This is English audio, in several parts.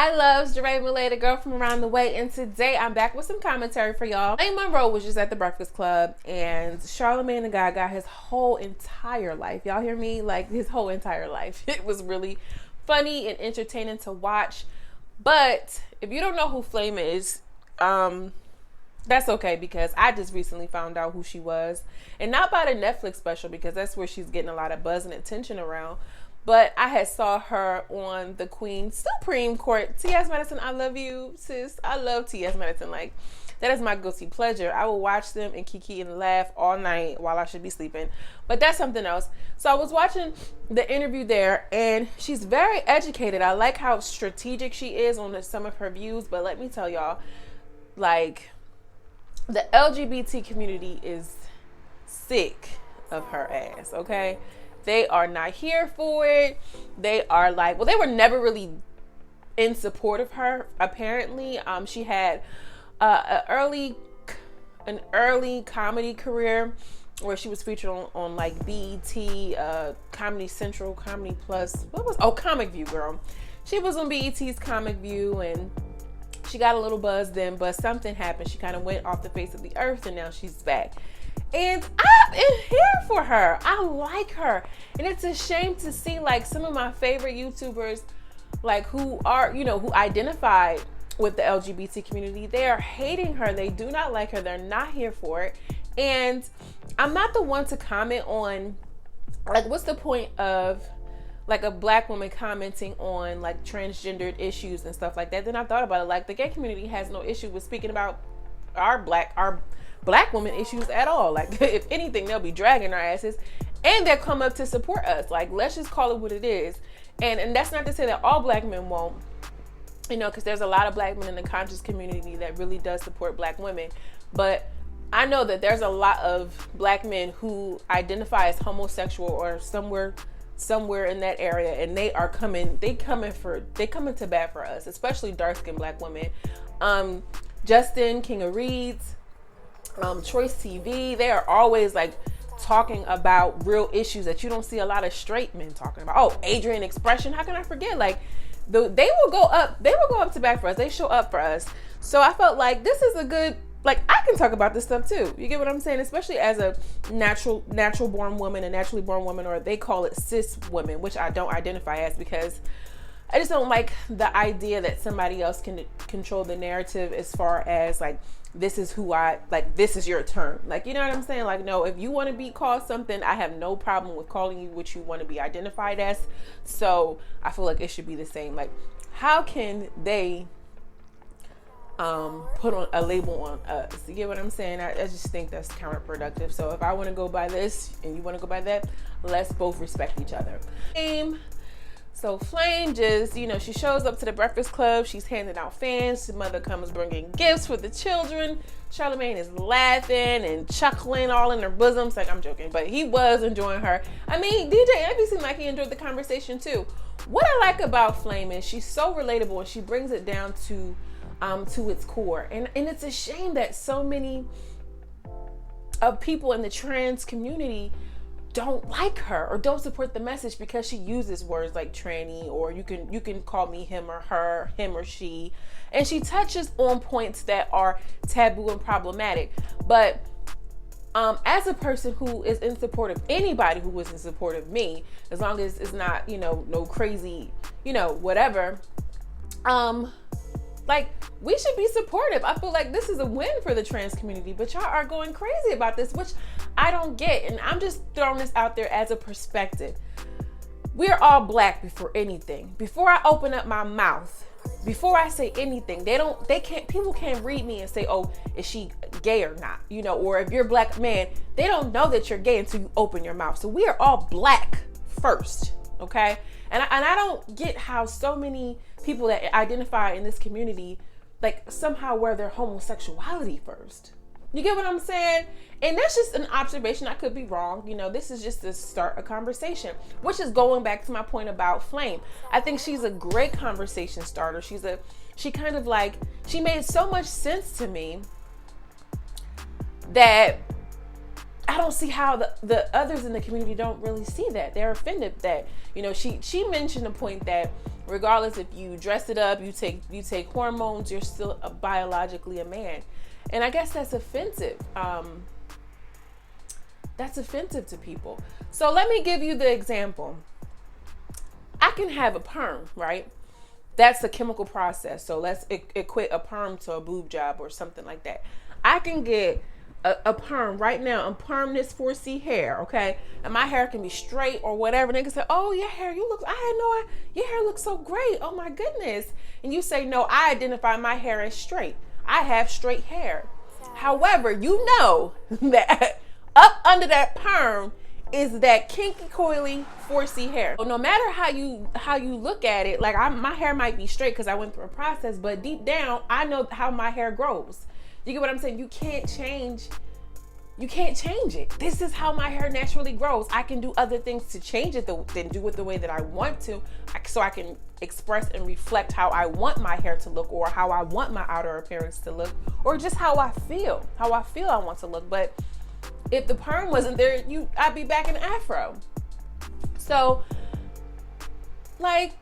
Hi loves, Jeray Malay, the girl from around the way, and today I'm back with some commentary for y'all. Flame Monroe was just at the Breakfast Club, and Charlamagne the Guy got his whole entire life. Y'all hear me? Like, his whole entire life. It was really funny and entertaining to watch. But if you don't know who Flame is, that's okay, because I just recently found out who she was. And not by the Netflix special, because that's where she's getting a lot of buzz and attention around. But I had saw her on the Queen Supreme Court. T.S. Madison, I love you, sis. I love T.S. Madison. Like, that is my guilty pleasure. I will watch them and kiki and laugh all night while I should be sleeping. But that's something else. So I was watching the interview there, and she's very educated. I like how strategic she is on some of her views. But let me tell y'all, like, the LGBT community is sick of her ass, okay? They are not here for it. They are like, well, they were never really in support of her, apparently. She had an early comedy career where she was featured on like BET, Comedy Central, Comedy Plus. Comic View, girl. She was on BET's Comic View, and she got a little buzz then, but something happened. She kind of went off the face of the earth, and now she's back. And I'm in here for her. I like her. And it's a shame to see, like, some of my favorite YouTubers, like, who are, who identify with the LGBT community, they are hating her. They do not like her. They're not here for it. And I'm not the one to comment on, like, what's the point of, like, a black woman commenting on, like, transgendered issues and stuff like that. Then I thought about it. Like, the gay community has no issue with speaking about our black woman issues at all. Like, if anything, they'll be dragging our asses, and they'll come up to support us. Like, let's just call it what it is. And that's not to say that all black men won't, because there's a lot of black men in the conscious community that really does support black women. But I know that there's a lot of black men who identify as homosexual or somewhere in that area, and they coming to bat for us, especially dark-skinned black women. Justin, King of Reeds, Choice TV, they are always like talking about real issues that you don't see a lot of straight men talking about. Oh, Adrian Expression, how can I forget? Like, they will go up to bat for us. They show up for us. So I felt like this is a good, like, I can talk about this stuff too. You get what I'm saying? Especially as a natural born woman, a naturally born woman, or they call it cis women, which I don't identify as, because I just don't like the idea that somebody else can control the narrative as far as, like, this is this is your term. Like, you know what I'm saying? Like, no, if you want to be called something, I have no problem with calling you what you want to be identified as. So I feel like it should be the same. Like, how can they put on a label on us? You get what I'm saying? I just think that's counterproductive. So if I want to go by this and you want to go by that, let's both respect each other. So Flame just, she shows up to the Breakfast Club. She's handing out fans. The mother comes bringing gifts for the children. Charlamagne is laughing and chuckling all in her bosoms. Like, I'm joking, but he was enjoying her. I mean, DJ Envy seemed like he enjoyed the conversation too. What I like about Flame is she's so relatable, and she brings it down to its core. And it's a shame that so many of people in the trans community don't like her or don't support the message, because she uses words like tranny, or you can call me him or her, him or she, and she touches on points that are taboo and problematic. But as a person who is in support of anybody who is in support of me, as long as it's not no crazy whatever, like, we should be supportive. I feel like this is a win for the trans community, but y'all are going crazy about this, which I don't get. And I'm just throwing this out there as a perspective. We're all black before anything. Before I open up my mouth, before I say anything, people can't read me and say, oh, is she gay or not? Or if you're a black man, they don't know that you're gay until you open your mouth. So we are all black first, okay? And I don't get how so many people that identify in this community, like, somehow wear their homosexuality first. You get what I'm saying? And that's just an observation. I could be wrong. This is just to start a conversation, which is going back to my point about Flame. I think she's a great conversation starter. She made so much sense to me that I don't see how the others in the community don't really see that. They're offended that, you know, she mentioned a point that regardless if you dress it up, you take hormones, you're still biologically a man. And I guess that's offensive. That's offensive to people. So let me give you the example. I can have a perm, right? That's a chemical process. So let's equate a perm to a boob job or something like that. I can get a perm right now and perm this 4C hair, okay? And my hair can be straight or whatever. They can say, oh, your hair, your hair looks so great. Oh my goodness. And you say, no, I identify my hair as straight. I have straight hair. However, you know that up under that perm is that kinky, coily 4C hair. So no matter how you look at it, like my hair might be straight because I went through a process, but deep down, I know how my hair grows. You get what I'm saying? You can't change it. This is how my hair naturally grows. I can do other things to change it than do it the way that I want to, so I can express and reflect how I want my hair to look, or how I want my outer appearance to look, or just how I feel I want to look. But if the perm wasn't there, I'd be back in afro. So, like,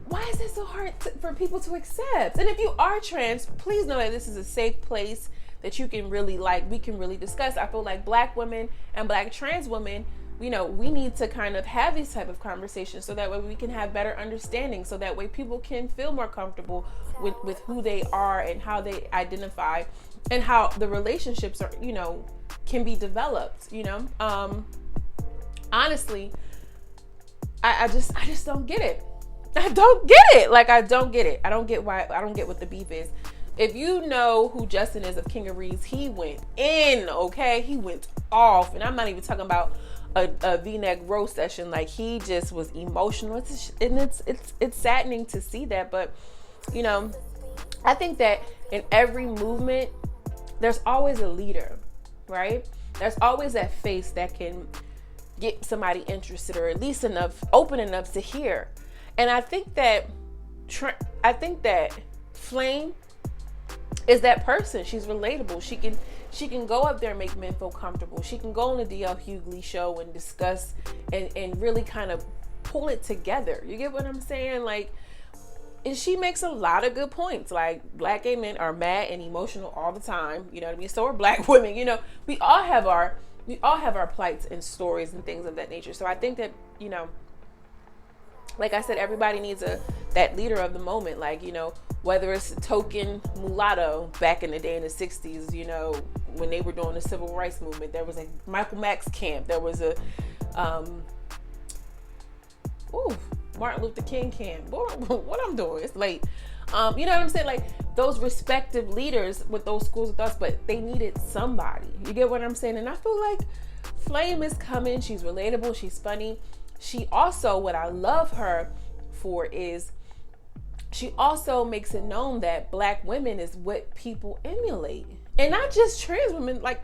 why is it so hard for people to accept? And if you are trans, please know that this is a safe place that you can really, we can really discuss. I feel like Black women and Black trans women, you know, we need to kind of have these type of conversations so that way we can have better understanding, so that way people can feel more comfortable with who they are and how they identify and how the relationships are, you know, can be developed, you know. Honestly, I just don't get it. I don't get it. Like, I don't get it. I don't get what the beef is. If you know who Justin is of King of Reeds, he went in, okay? He went off. And I'm not even talking about a V-neck roast session. Like, he just was emotional. It's saddening to see that. But, you know, I think that in every movement, there's always a leader, right? There's always that face that can get somebody interested, or at least open enough to hear. And I think that Flame is that person. She's relatable. She can go up there and make men feel comfortable. She can go on the DL Hughley show and discuss and really kind of pull it together. You get what I'm saying? Like, and she makes a lot of good points. Like, Black gay men are mad and emotional all the time. You know what I mean? So are Black women. You know, we all have our plights and stories and things of that nature. So I think that, you know, like I said, everybody needs that leader of the moment. Like, you know, whether it's a token mulatto back in the day in the 60s, you know, when they were doing the civil rights movement, there was a Michael Max camp. There was a Martin Luther King camp. What I'm doing? It's late. You know what I'm saying? Like, those respective leaders with those schools of thoughts, but they needed somebody. You get what I'm saying? And I feel like Flame is coming. She's relatable. She's funny. She also, what I love her for is she also makes it known that Black women is what people emulate. And not just trans women, like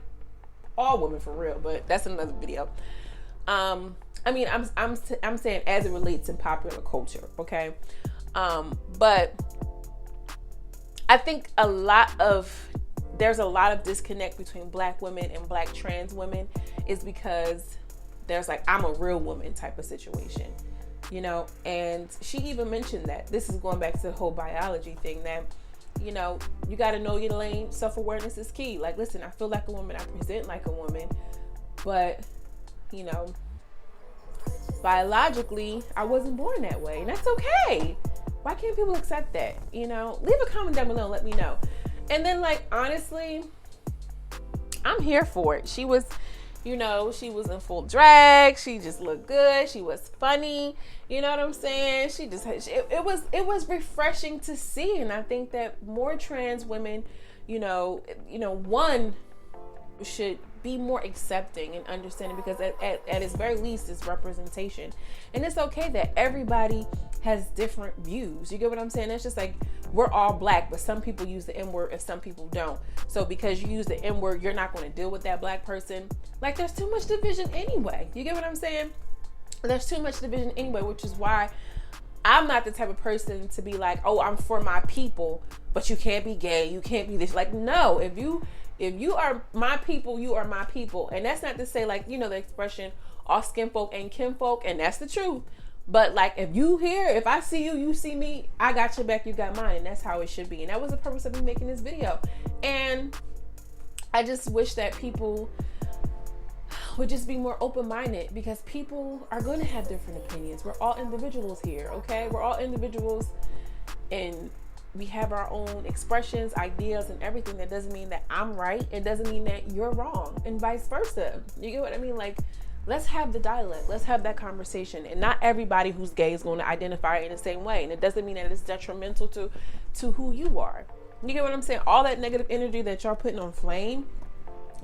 all women for real, but that's another video. I mean, I'm saying as it relates in popular culture, okay? But I think there's a lot of disconnect between Black women and Black trans women is because there's like, I'm a real woman type of situation, you know? And she even mentioned that. This is going back to the whole biology thing, that, you know, you got to know your lane. Self-awareness is key. Like, listen, I feel like a woman. I present like a woman. But, you know, biologically, I wasn't born that way. And that's okay. Why can't people accept that? You know, leave a comment down below and let me know. And then, like, honestly, I'm here for it. She was, you know, she was in full drag. She just looked good. She was funny. You know what I'm saying? It was refreshing to see. And I think that more trans women, you know, one should be more accepting and understanding, because at its very least, it's representation. And it's okay that everybody has different views. You get what I'm saying? It's just like, we're all Black, but some people use the N-word and some people don't. So because you use the N-word, you're not going to deal with that Black person. Like, there's too much division anyway. You get what I'm saying? There's too much division anyway, which is why I'm not the type of person to be like, oh, I'm for my people, but you can't be gay, you can't be this. Like, no, if you If you are my people, you are my people. And that's not to say, like, you know, the expression, all skin folk ain't kinfolk, and that's the truth. But like, if you here, if I see you, you see me, I got your back, you got mine. And that's how it should be. And that was the purpose of me making this video. And I just wish that people would just be more open-minded, because people are going to have different opinions. We're all individuals here, okay? We're all individuals, and we have our own expressions, ideas, and everything. That doesn't mean that I'm right. It doesn't mean that you're wrong, and vice versa. You get what I mean? Like, let's have the dialogue. Let's have that conversation. And not everybody who's gay is going to identify in the same way. And it doesn't mean that it's detrimental to who you are. You get what I'm saying? All that negative energy that y'all putting on Flame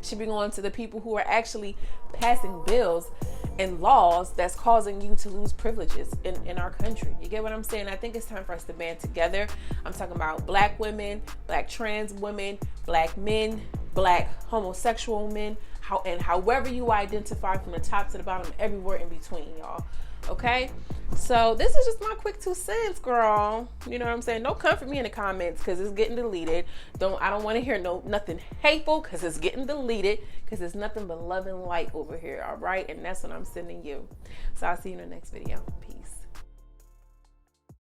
should be going to the people who are actually passing bills and laws that's causing you to lose privileges in our country. You get what I'm saying? I think it's time for us to band together. I'm talking about black women, black trans women, black men, black homosexual men, however you identify, from the top to the bottom, everywhere in between, y'all. Okay? So this is just my quick 2 cents, girl. You know what I'm saying? Don't come for me in the comments, because it's getting deleted. I don't want to hear nothing hateful, because it's getting deleted, because it's nothing but love and light over here. All right? And that's what I'm sending you. So I'll see you in the next video. Peace.